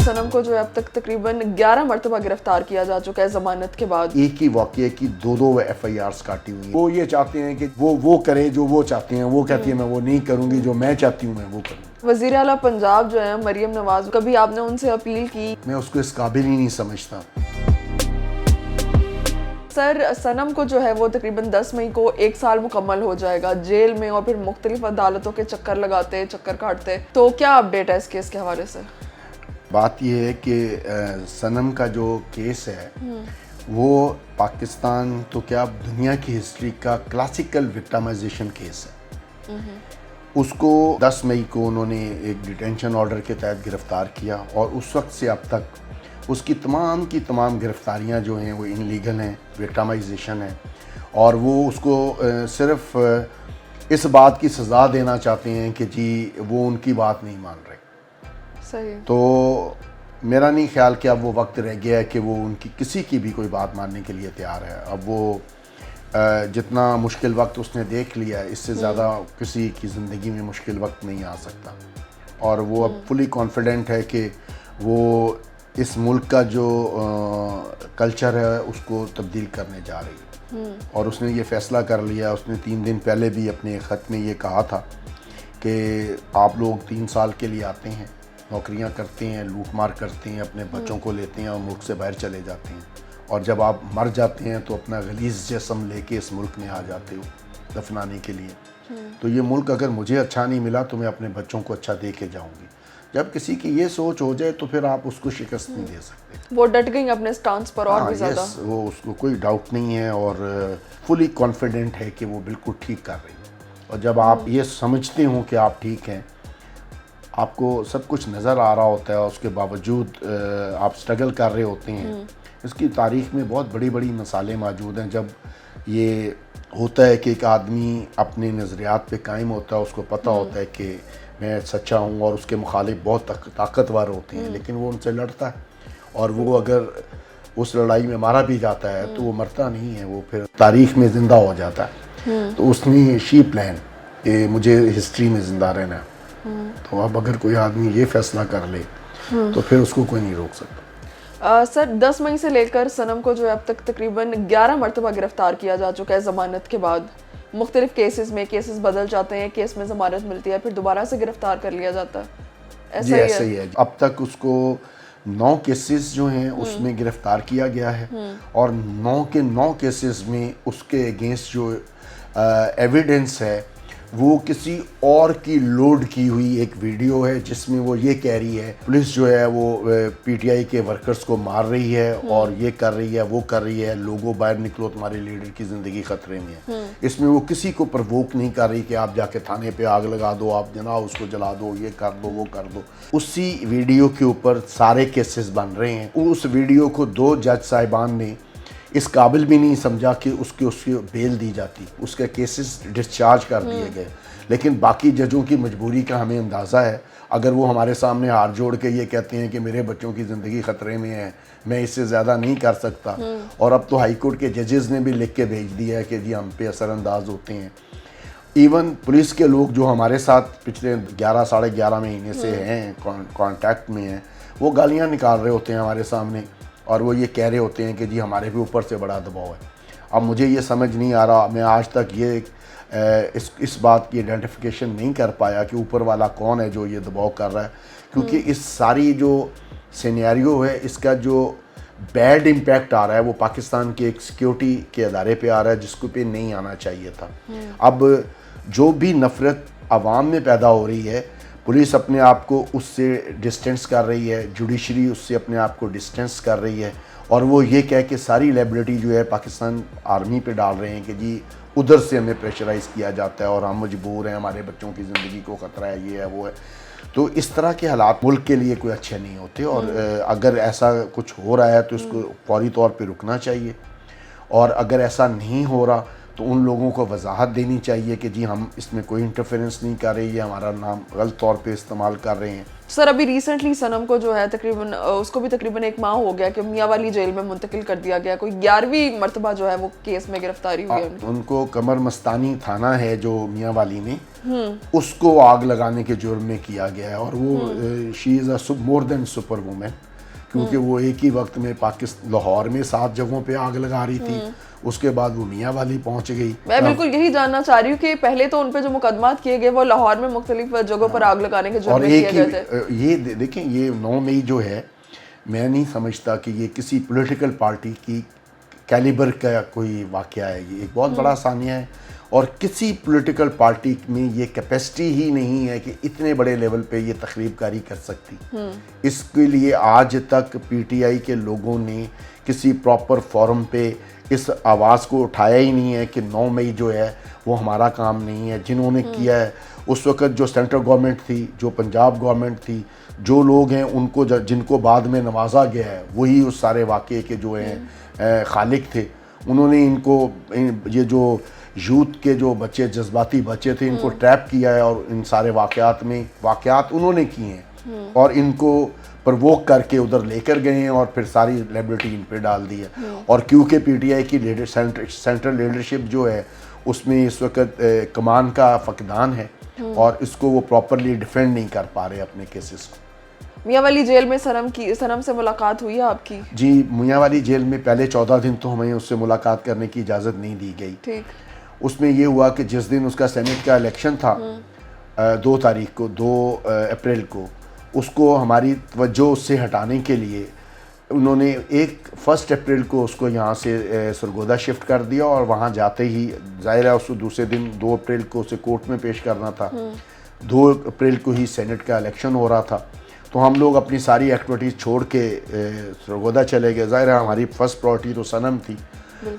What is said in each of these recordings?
सनम को जो है अब तक तकरीबन 11 मरतबा गिरफ्तार किया जा चुका है ज़मानत के बाद। एक ही वाक़ये की दो FIRs काटी हुई हैं। वो ये चाहते हैं कि वो करे जो वो चाहते हैं, वो कहती है मैं वो नहीं करूँगी, जो मैं चाहती हूँ मैं वो करूँगी। वज़ीर आला पंजाब जो है मरियम नवाज, कभी आपने उनसे अपील की? मैं उसको इस काबिल ही नहीं समझता। सर, सनम को जो है वो तकरीबन 10 मई को 1 साल मुकम्मल हो जाएगा जेल में और फिर मुख्तलिफ अदालतों के चक्कर काटते। तो क्या अपडेट है इस केस के हवाले से? बात यह है कि सनम का जो केस है वो पाकिस्तान तो क्या दुनिया की हिस्ट्री का क्लासिकल विक्टिमाइजेशन केस है। उसको 10 मई को उन्होंने एक डिटेंशन ऑर्डर के तहत गिरफ़्तार किया और उस वक्त से अब तक उसकी तमाम की तमाम गिरफ़्तारियाँ जो हैं वो इनलीगल हैं, विक्टिमाइजेशन है, और वो उसको सिर्फ इस बात की सज़ा देना चाहते हैं कि जी वो उनकी बात नहीं मान रहे। सही। तो मेरा नहीं ख्याल कि अब वो वक्त रह गया है कि वो उनकी किसी की भी कोई बात मानने के लिए तैयार है। अब वो जितना मुश्किल वक्त उसने देख लिया है, इससे ज़्यादा किसी की ज़िंदगी में मुश्किल वक्त नहीं आ सकता, और वो अब फुली कॉन्फिडेंट है कि वो इस मुल्क का जो कल्चर है उसको तब्दील करने जा रही है। और उसने ये फ़ैसला कर लिया। उसने 3 दिन पहले भी अपने ख़त में ये कहा था कि आप लोग 3 साल के लिए आते हैं, नौकरियां करते हैं, लूट मार करते हैं, अपने बच्चों को लेते हैं और मुल्क से बाहर चले जाते हैं, और जब आप मर जाते हैं तो अपना गलीज़ जिस्म लेके इस मुल्क में आ जाते हो दफनाने के लिए। तो ये मुल्क अगर मुझे अच्छा नहीं मिला तो मैं अपने बच्चों को अच्छा दे के जाऊँगी। जब किसी की ये सोच हो जाए तो फिर आप उसको शिकस्त नहीं दे सकते। वो डट गई अपने स्टांस पर और भी ज़्यादा। वो उसको कोई डाउट नहीं है और फुली कॉन्फिडेंट है कि वो बिल्कुल ठीक कर रही है। और जब आप ये समझते हो कि आप ठीक हैं, आपको सब कुछ नज़र आ रहा होता है, उसके बावजूद आप स्ट्रगल कर रहे होते हैं। इसकी तारीख़ में बहुत बड़ी बड़ी मिसालें मौजूद हैं। जब ये होता है कि एक आदमी अपने नज़रियात पे कायम होता है, उसको पता होता है कि मैं सच्चा हूँ, और उसके मुखालिफ बहुत ताकतवर होते हैं, लेकिन वो उनसे लड़ता है, और वो अगर उस लड़ाई में मारा भी जाता है तो वो मरता नहीं है, वो फिर तारीख़ में ज़िंदा हो जाता है। तो उसने शी प्लान कि मुझे हिस्ट्री में ज़िंदा रहना है। तो अब अगर कोई आदमी ये फैसला कर ले तो फिर उसको कोई नहीं रोक सकता। सर, 10 मई से लेकर सनम को जो है अब तक तकरीबन 11 मरतबा गिरफ्तार किया जा चुका है ज़मानत के बाद। मुख्तलिफ केसेस बदल जाते हैं, केस में ज़मानत मिलती है, फिर दोबारा से गिरफ्तार कर लिया जाता है। ऐसा ही है। अब तक उसको 9 केसेस जो हैं उसमें गिरफ्तार किया गया है, और 9 के 9 केसेस में उसके अगेंस्ट जो एविडेंस है वो किसी और की लोड की हुई एक वीडियो है, जिसमें वो ये कह रही है पुलिस जो है वो PTI के वर्कर्स को मार रही है और ये कर रही है, वो कर रही है, लोगों बाहर निकलो, तुम्हारे लीडर की ज़िंदगी ख़तरे में है। इसमें वो किसी को प्रवोक नहीं कर रही कि आप जाके थाने पे आग लगा दो, आप जनाब उसको जला दो, ये कर दो, वो कर दो। उसी वीडियो के ऊपर सारे केसेस बन रहे हैं। उस वीडियो को 2 जज साहिबान ने इस काबिल भी नहीं समझा कि उसकी बेल दी जाती, उसके केसेस डिस्चार्ज कर दिए गए। लेकिन बाकी जजों की मजबूरी का हमें अंदाज़ा है। अगर वो हमारे सामने हाथ जोड़ के ये कहते हैं कि मेरे बच्चों की ज़िंदगी ख़तरे में है, मैं इससे ज़्यादा नहीं कर सकता, और अब तो हाई कोर्ट के जजेस ने भी लिख के भेज दिया है कि जी हम पे असरअंदाज होते हैं। इवन पुलिस के लोग जो हमारे साथ पिछले 11 साढ़े 11 महीने से हैं, कॉन्टैक्ट में हैं, वो गालियाँ निकाल रहे होते हैं हमारे सामने, और वो ये कह रहे होते हैं कि जी हमारे भी ऊपर से बड़ा दबाव है। अब मुझे ये समझ नहीं आ रहा, मैं आज तक ये इस बात की आइडेंटिफिकेशन नहीं कर पाया कि ऊपर वाला कौन है जो ये दबाव कर रहा है, क्योंकि इस सारी जो सिनेरियो है इसका जो बैड इम्पैक्ट आ रहा है वो पाकिस्तान के एक सिक्योरिटी के अदारे पे आ रहा है, जिसको पे नहीं आना चाहिए था। अब जो भी नफ़रत आवाम में पैदा हो रही है, पुलिस अपने आप को उससे डिस्टेंस कर रही है, जुडिशरी उससे अपने आप को डिस्टेंस कर रही है, और वो ये कह के सारी लायबिलिटी जो है पाकिस्तान आर्मी पे डाल रहे हैं कि जी उधर से हमें प्रेशराइज़ किया जाता है और हम मजबूर हैं, हमारे बच्चों की ज़िंदगी को ख़तरा है, ये है, वो है। तो इस तरह के हालात मुल्क के लिए कोई अच्छे नहीं होते, और अगर ऐसा कुछ हो रहा है तो इसको फौरी तौर पर रुकना चाहिए, और अगर ऐसा नहीं हो रहा تو ان لوگوں کو وضاحت دینی چاہیے کہ جی ہم اس میں کوئی انٹرفیرنس نہیں کر رہے, یہ ہمارا نام غلط طور پہ استعمال کر رہے ہیں. سر ابھی ریسنٹلی صنم کو جو ہے تقریباً اس کو بھی تقریباً 1 ماہ ہو گیا کہ میاں والی جیل میں منتقل کر دیا گیا, کوئی 11ویں مرتبہ جو ہے وہ کیس میں گرفتاری ہوئی ہے. ان کو قمر مستانی تھانہ ہے جو میاں والی میں, اس کو آگ لگانے کے جرم میں کیا گیا ہے, اور وہ شی از اے مور دین سپر وومن, کیونکہ وہ ایک ہی وقت میں لاہور میں 7 جگہوں پہ آگ لگا رہی تھی, اس کے بعد وہ میاں والی پہنچ گئی. میں بالکل یہی جاننا چاہ رہی ہوں کہ پہلے تو ان پہ جو مقدمات کیے گئے وہ لاہور میں مختلف جگہوں پر آگ لگانے کے جرم میں کیے گئے تھے. یہ دیکھیں یہ 9 مئی جو ہے, میں نہیں سمجھتا کہ یہ کسی پولیٹیکل پارٹی کی کیلیبر کا کوئی واقعہ ہے, یہ ایک بہت بڑا ثانیہ ہے, اور کسی پولیٹیکل پارٹی میں یہ کیپیسٹی ہی نہیں ہے کہ اتنے بڑے لیول پہ یہ تخریب کاری کر سکتی. اس کے لیے آج تک پی ٹی آئی کے لوگوں نے کسی پراپر فورم پہ اس آواز کو اٹھایا ہی نہیں ہے کہ 9 مئی جو ہے وہ ہمارا کام نہیں ہے. جنہوں نے کیا ہے اس وقت جو سینٹرل گورنمنٹ تھی, جو پنجاب گورنمنٹ تھی, جو لوگ ہیں ان کو جن کو بعد میں نوازا گیا ہے وہی اس سارے واقعے کے جو ہیں خالق تھے. انہوں نے ان کو یہ جو یوتھ کے جو بچے جذباتی بچے تھے ان کو ٹریپ کیا ہے, اور ان سارے واقعات انہوں نے کیے ہیں, اور ان کو پرووک کر کے ادھر لے کر گئے ہیں, اور پھر ساری لیبلٹی ان پہ ڈال دی ہے. اور کیونکہ پی ٹی آئی کی سینٹرل لیڈرشپ جو ہے اس میں اس وقت کمان کا فقدان ہے, اور اس کو وہ پراپرلی ڈیفینڈ نہیں کر پا رہے اپنے کیسز کو. میاں والی جیل میں صنم سے ملاقات ہوئی ہے آپ کی؟ جی, میاں والی جیل میں پہلے 14 دن تو ہمیں اس سے ملاقات کرنے کی اجازت نہیں دی گئی. ٹھیک. اس میں یہ ہوا کہ جس دن اس کا سینٹ کا الیکشن تھا 2 تاریخ کو 2 اپریل کو, اس کو ہماری توجہ اس سے ہٹانے کے لیے انہوں نے 1 اپریل کو اس کو یہاں سے سرگودا شفٹ کر دیا, اور وہاں جاتے ہی ظاہر ہے اس کو دوسرے دن 2 اپریل کو اسے کورٹ میں پیش کرنا تھا. 2 اپریل کو ہی سینٹ کا الیکشن ہو رہا تھا, تو ہم لوگ اپنی ساری ایکٹیویٹیز چھوڑ کے سرگودا چلے گئے. ظاہر ہے ہماری فرسٹ پرائرٹی تو صنم تھی.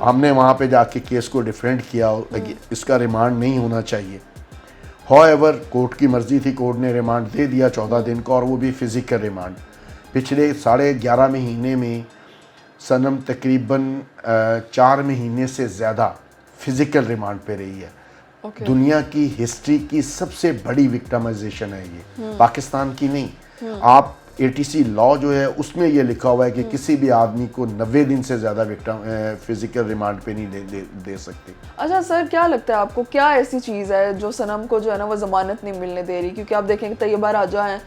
ہم نے وہاں پہ جا کے کیس کو ڈیفینڈ کیا, اس کا ریمانڈ نہیں ہونا چاہیے. ہاؤ ایور کورٹ کی مرضی تھی, کورٹ نے ریمانڈ دے دیا 14 دن کا, اور وہ بھی فزیکل ریمانڈ. پچھلے 11.5 مہینے میں صنم تقریباً 4 مہینے سے زیادہ فزیکل ریمانڈ پہ رہی ہے. دنیا کی ہسٹری کی سب سے بڑی وکٹمائزیشن ہے یہ, پاکستان کی نہیں. آپ ATC لاء جو ہے اس میں یہ لکھا ہوا ہے کہ کسی بھی آدمی کو 90 دن سے زیادہ فزیکل ریمانڈ پہ نہیں دے سکتے. اچھا سر, کیا لگتا ہے آپ کو کیا ایسی چیز ہے جو صنم کو جو ہے نا وہ ضمانت نہیں ملنے دے رہی؟ کیونکہ آپ دیکھیں کہ طیبہ راجہ ہیں,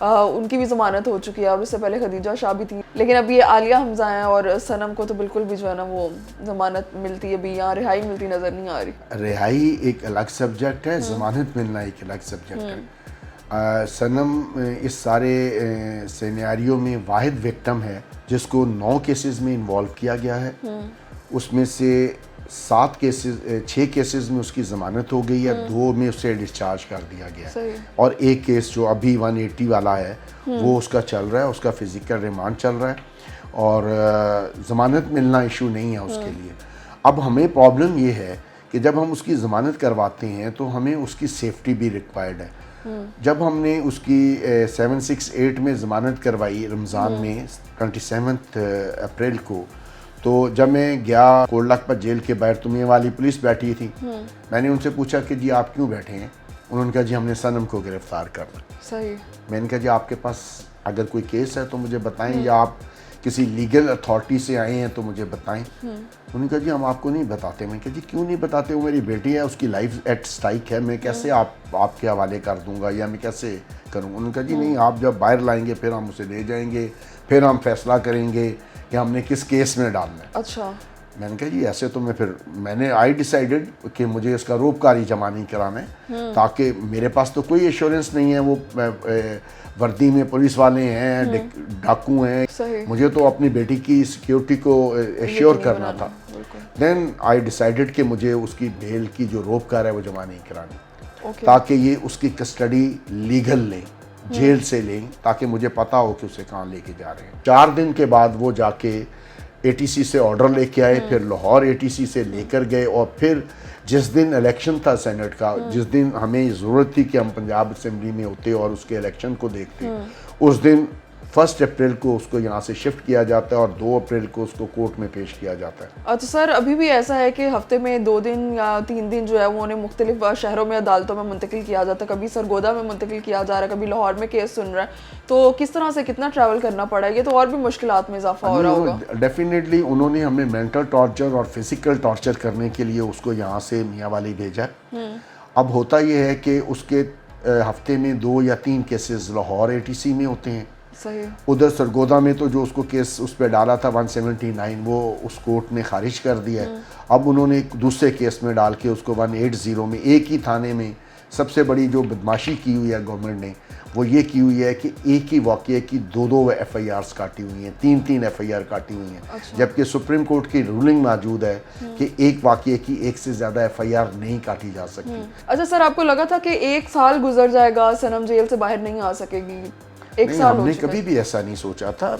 ان کی بھی ضمانت ہو چکی ہے, اور اس سے پہلے خدیجہ شاہ بھی تھی, لیکن اب یہ عالیہ حمزہ ہیں, اور صنم کو تو بالکل بھی جو ہے نا وہ ضمانت ملتی ہے بھی, یہاں رہائی ملتی نظر نہیں آ رہی. رہائی ایک الگ سبجیکٹ ہے, ضمانت ملنا ایک الگ سبجیکٹ ہے. صنم اس سارے سینیریو میں واحد وکٹم ہے جس کو 9 کیسز میں انوالو کیا گیا ہے. اس میں سے 6 کیسز میں اس کی ضمانت ہو گئی ہے, 2 میں اسے ڈسچارج کر دیا گیا ہے, اور ایک کیس جو ابھی 180 والا ہے وہ اس کا چل رہا ہے, اس کا فزیکل ریمانڈ چل رہا ہے, اور ضمانت ملنا ایشو نہیں ہے اس کے لیے. اب ہمیں پرابلم یہ ہے کہ جب ہم اس کی ضمانت کرواتے ہیں تو ہمیں اس کی سیفٹی بھی ریکوائرڈ ہے. جب ہم نے اس کی 768 میں ضمانت کروائی رمضان میں 27 اپریل کو, تو جب میں گیا کوٹ لکھپت جیل کے باہر تو میاں والی پولیس بیٹھی تھی. میں نے ان سے پوچھا کہ جی آپ کیوں بیٹھے ہیں؟ انہوں نے کہا جی ہم نے صنم کو گرفتار کرنا. صحیح. میں نے کہا جی آپ کے پاس اگر کوئی کیس ہے تو مجھے بتائیں, یا آپ کسی لیگل اتھارٹی سے آئے ہیں تو مجھے بتائیں. انہوں نے کہا جی ہم آپ کو نہیں بتاتے. میں نے کہا جی کیوں نہیں بتاتے؟ وہ میری بیٹی ہے, اس کی لائف ایٹ سٹائک ہے, میں کیسے آپ کے حوالے کر دوں گا, یا میں کیسے کروں؟ انہوں نے کہا جی نہیں, آپ جب باہر لائیں گے پھر ہم اسے لے جائیں گے, پھر ہم فیصلہ کریں گے کہ ہم نے کس کیس میں ڈالنا ہے. اچھا. میں نے کہا جی ایسے تو میں نے آئی ڈیسائیڈڈ کہ مجھے اس کا روپکاری جمع نہیں کرانا ہے, تاکہ میرے پاس تو کوئی ایشورنس نہیں ہے, وہ وردی میں پولیس والے ہیں, ڈاکو ہیں, مجھے تو اپنی بیٹی کی سیکیورٹی کو ایشور کرنا تھا. دین آئی ڈیسائیڈڈ کہ مجھے اس کی بیل کی جو روپکار ہے وہ جمع نہیں کرانی, تاکہ یہ اس کی کسٹڈی لیگل لیں, جیل سے لیں, تاکہ مجھے پتا ہو کہ اسے کہاں لے کے جا رہے ہیں. 4 دن کے بعد وہ جا کے ATC سے آرڈر لے کے آئے, پھر لاہور ATC سے لے کر گئے, اور پھر جس دن الیکشن تھا سینٹ کا, جس دن ہمیں ضرورت تھی کہ ہم پنجاب اسمبلی میں ہوتے اور اس کے الیکشن کو دیکھتے, اس دن 1 अप्रैल को उसको यहाँ से शिफ्ट किया जाता है और 2 अप्रैल को उसको कोर्ट में पेश किया जाता है। अच्छा सर, अभी भी ऐसा है कि हफ्ते में 2 दिन या 3 दिन जो है वो उन्हें मुख्तलिफ शहरों में अदालतों में मुंतकिल किया जाता है, कभी सरगोदा में मुंतकिल किया जा रहा है, कभी लाहौर में केस सुन रहा है, तो किस तरह से कितना ट्रैवल करना पड़ा है? ये तो और भी मुश्किलात में इजाफा हो रहा होगा। डेफिनेटली उन्होंने हमें मेंटल टॉर्चर और फिजिकल टॉर्चर करने के लिए उसको यहाँ से मियाँ वाली भेजा। अब होता ये है कि उसके हफ्ते में 2 या 3 केसेस लाहौर ATC में होते हैं। सही। उधर सरगोदा में तो जो उसको केस उस पर डाला था 179 वो उस कोर्ट ने खारिज कर दिया है। अब उन्होंने एक दूसरे केस में डाल के उसको 180 में एक ही थाने में सबसे बड़ी जो बदमाशी की हुई है गवर्नमेंट ने वो ये की हुई है कि एक ही वाक़े की 2 FIRs काटी हुई हैं, 3 FIR काटी हुई हैं। अच्छा। जबकि सुप्रीम कोर्ट की रूलिंग मौजूद है कि एक वाक़े की 1 से ज़्यादा FIR नहीं काटी जा सकती। अच्छा सर, आपको लगा था कि 1 साल गुजर जाएगा, सनम जेल से बाहर नहीं आ सकेगी? 1 साल हमने कभी भी ऐसा नहीं सोचा था।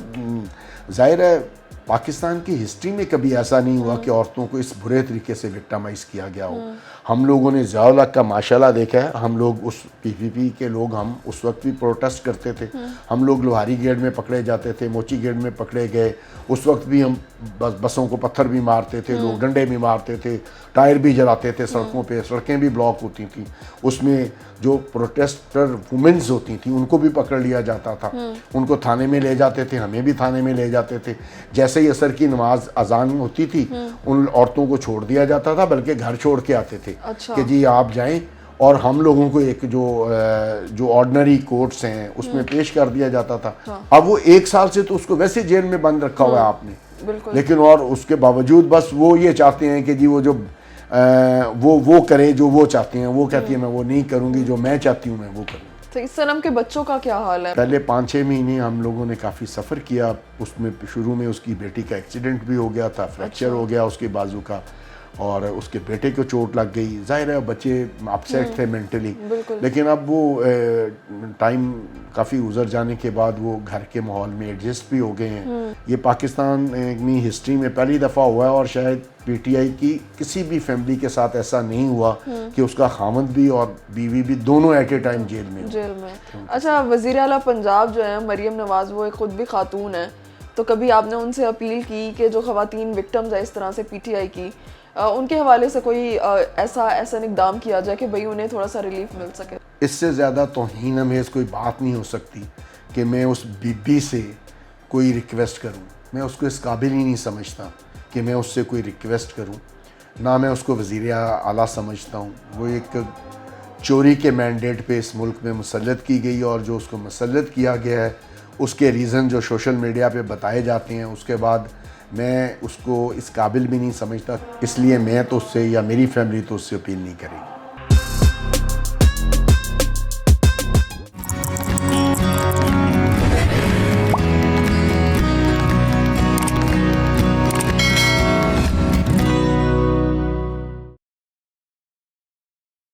जाहिर है पाकिस्तान की हिस्ट्री में कभी ऐसा नहीं हुआ कि औरतों को इस बुरे तरीके से विक्टिमाइज़ किया गया हो। हम लोगों ने ज़िया-उल-हक का माशाल्लाह देखा है। हम लोग उस PPP के लोग हम उस वक्त भी प्रोटेस्ट करते थे। हम लोग लोहारी गेट में पकड़े जाते थे, मोची गेट में पकड़े गए, उस वक्त भी हम बसों को पत्थर भी मारते थे, लोग डंडे भी मारते थे, टायर भी जलाते थे सड़कों पे, सड़कें भी ब्लॉक होती थी। उसमें जो प्रोटेस्टर वुमेन्स होती थी उनको भी पकड़ लिया जाता था, उनको थाने में ले जाते थे, हमें भी थाने में ले जाते थे। जैसे ही असर की नमाज अजान होती थी उन औरतों को छोड़ दिया जाता था, बल्कि घर छोड़ के आते थे। अच्छा। कि जी आप जाएं, और हम लोगों को एक जो ऑर्डिनरी कोर्ट्स हैं उसमें पेश कर दिया जाता था। अब वो 1 साल से तो उसको वैसे जेल में बंद रखा हुआ है आपने, बिल्कुल। लेकिन और उसके बावजूद बस वो ये चाहते हैं कि जी वो जो वो करे जो वो चाहते हैं। वो कहती है मैं वो नहीं करूँगी, जो मैं चाहती हूँ मैं वो करूँगी। तो इस सनम के बच्चों का क्या हाल है? पहले 5-6 महीने हम लोगों ने काफ़ी सफ़र किया। उसमें शुरू में उसकी बेटी का एक्सीडेंट भी हो गया था, फ्रैक्चर हो गया उसके बाजू का, और उसके बेटे को चोट लग गई। जाहिर है बच्चे अपसेट थे मेंटली, लेकिन अब वो टाइम काफ़ी गुजर जाने के बाद वो घर के माहौल में एडजस्ट भी हो गए हैं। ये पाकिस्तान की हिस्ट्री में पहली दफ़ा हुआ है और शायद PTI की किसी भी फैमिली के साथ ऐसा नहीं हुआ कि उसका खामद भी और बीवी भी दोनों एट ए टाइम जेल में। अच्छा, वज़ीर आला पंजाब जो है मरियम नवाज़, वो खुद भी खातून है, तो कभी आपने उनसे अपील की कि जो ख़वातीन विक्टिम्स है इस तरह से PTI की, उनके हवाले से कोई ऐसा इक़दाम किया जाए कि भाई उन्हें थोड़ा सा रिलीफ मिल सके? इससे ज़्यादा तौहीन हमें कोई बात नहीं हो सकती कि मैं उस बीबी से कोई रिक्वेस्ट करूं। मैं उसको इस काबिल ही नहीं समझता कि मैं उससे कोई रिक्वेस्ट करूं, ना मैं उसको वज़ीर आला समझता हूं। वो एक चोरी के मैंडेट पे इस मुल्क में मुसल्लत की गई, और जो उसको मुसल्लत किया गया है उसके रीज़न जो सोशल मीडिया पे बताए जाते हैं, उसके बाद मैं उसको इस काबिल भी नहीं समझता। इसलिए मैं तो उससे या मेरी फैमिली तो उससे अपील नहीं करेगी।